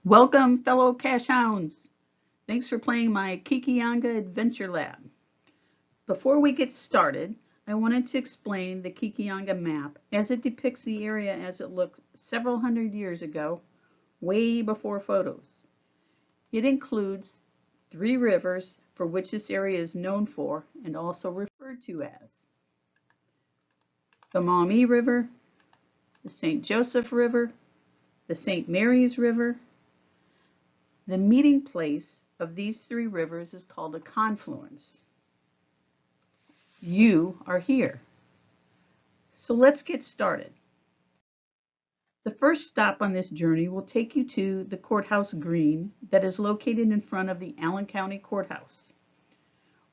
Welcome, fellow cash hounds. Thanks for playing my Kekionga Adventure Lab. Before we get started, I wanted to explain the Kekionga map as it depicts the area as it looked several hundred years ago, way before photos. It includes 3 rivers for which this area is known for and also referred to as the Maumee River, the St. Joseph River, the St. Mary's River. The meeting place of these 3 rivers is called a confluence. You are here. So let's get started. The first stop on this journey will take you to the Courthouse Green that is located in front of the Allen County Courthouse.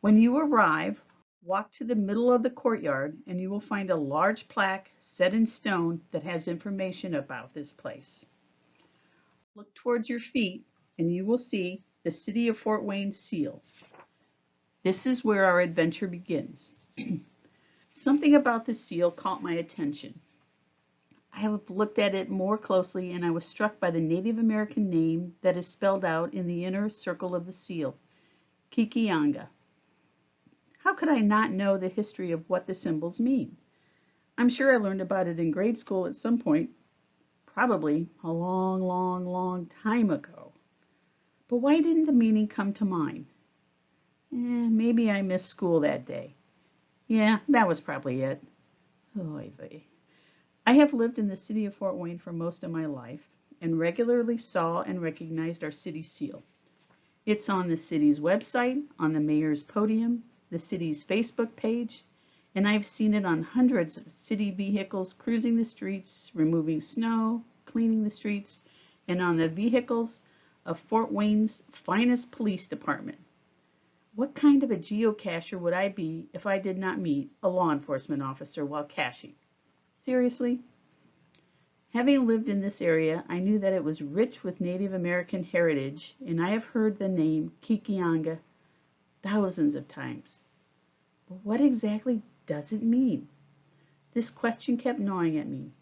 When you arrive, walk to the middle of the courtyard and you will find a large plaque set in stone that has information about this place. Look towards your feet and you will see the City of Fort Wayne seal. This is where our adventure begins. Something about the seal caught my attention. I have looked at it more closely and I was struck by the Native American name that is spelled out in the inner circle of the seal, Kekionga. How could I not know the history of what the symbols mean? I'm sure I learned about it in grade school at some point, probably a long time ago. But why didn't the meaning come to mind? Maybe I missed school that day. Yeah, that was probably it. Oy vey. I have lived in the city of Fort Wayne for most of my life and regularly saw and recognized our city seal. It's on the city's website, on the mayor's podium, the city's Facebook page, and I've seen it on hundreds of city vehicles cruising the streets, removing snow, cleaning the streets, and on the vehicles of Fort Wayne's finest police department. What kind of a geocacher would I be if I did not meet a law enforcement officer while caching? Seriously? Having lived in this area, I knew that it was rich with Native American heritage, and I have heard the name Kekionga thousands of times. But what exactly does it mean? This question kept gnawing at me.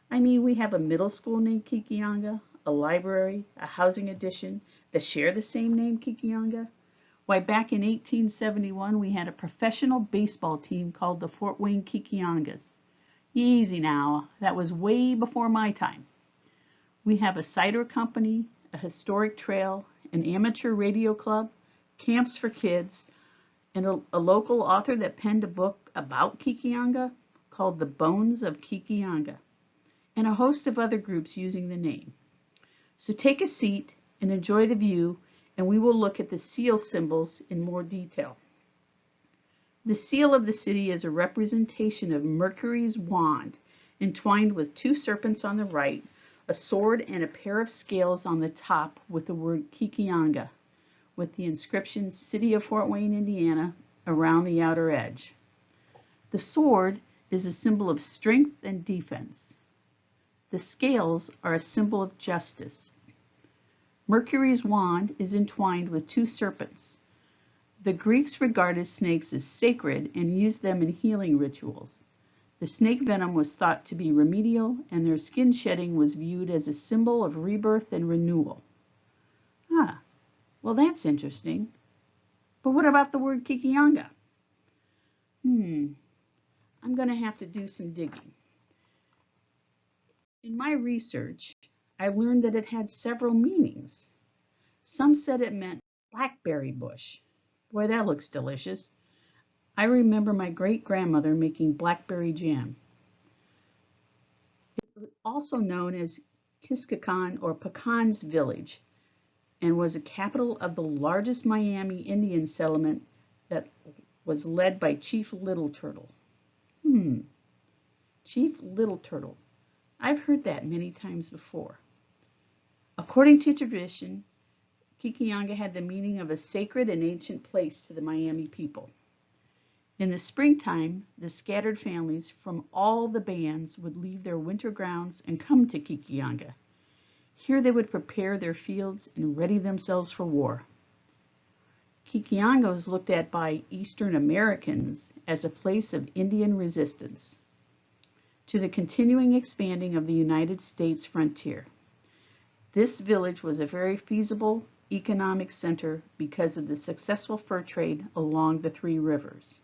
I mean, we have a middle school named Kekionga, a library, a housing addition that share the same name, Kekionga. Why, back in 1871, we had a professional baseball team called the Fort Wayne Kekiongas. Easy now, that was way before my time. We have a cider company, a historic trail, an amateur radio club, camps for kids, and a local author that penned a book about Kekionga called The Bones of Kekionga, and a host of other groups using the name. So take a seat and enjoy the view, and we will look at the seal symbols in more detail. The seal of the city is a representation of Mercury's wand, entwined with 2 serpents on the right, a sword and a pair of scales on the top with the word Kekionga, with the inscription City of Fort Wayne, Indiana, around the outer edge. The sword is a symbol of strength and defense. The scales are a symbol of justice. Mercury's wand is entwined with 2 serpents. The Greeks regarded snakes as sacred and used them in healing rituals. The snake venom was thought to be remedial, and their skin shedding was viewed as a symbol of rebirth and renewal. Well, that's interesting. But what about the word Kekionga? I'm going to have to do some digging. In my research, I learned that it had several meanings. Some said it meant blackberry bush. Boy, that looks delicious. I remember my great-grandmother making blackberry jam. It was also known as Kiskakan or Pecans Village and was a capital of the largest Miami Indian settlement that was led by Chief Little Turtle. Chief Little Turtle. I've heard that many times before. According to tradition, Kekionga had the meaning of a sacred and ancient place to the Miami people. In the springtime, the scattered families from all the bands would leave their winter grounds and come to Kekionga. Here they would prepare their fields and ready themselves for war. Kekionga was looked at by Eastern Americans as a place of Indian resistance to the continuing expanding of the United States frontier. This village was a very feasible economic center because of the successful fur trade along the three rivers.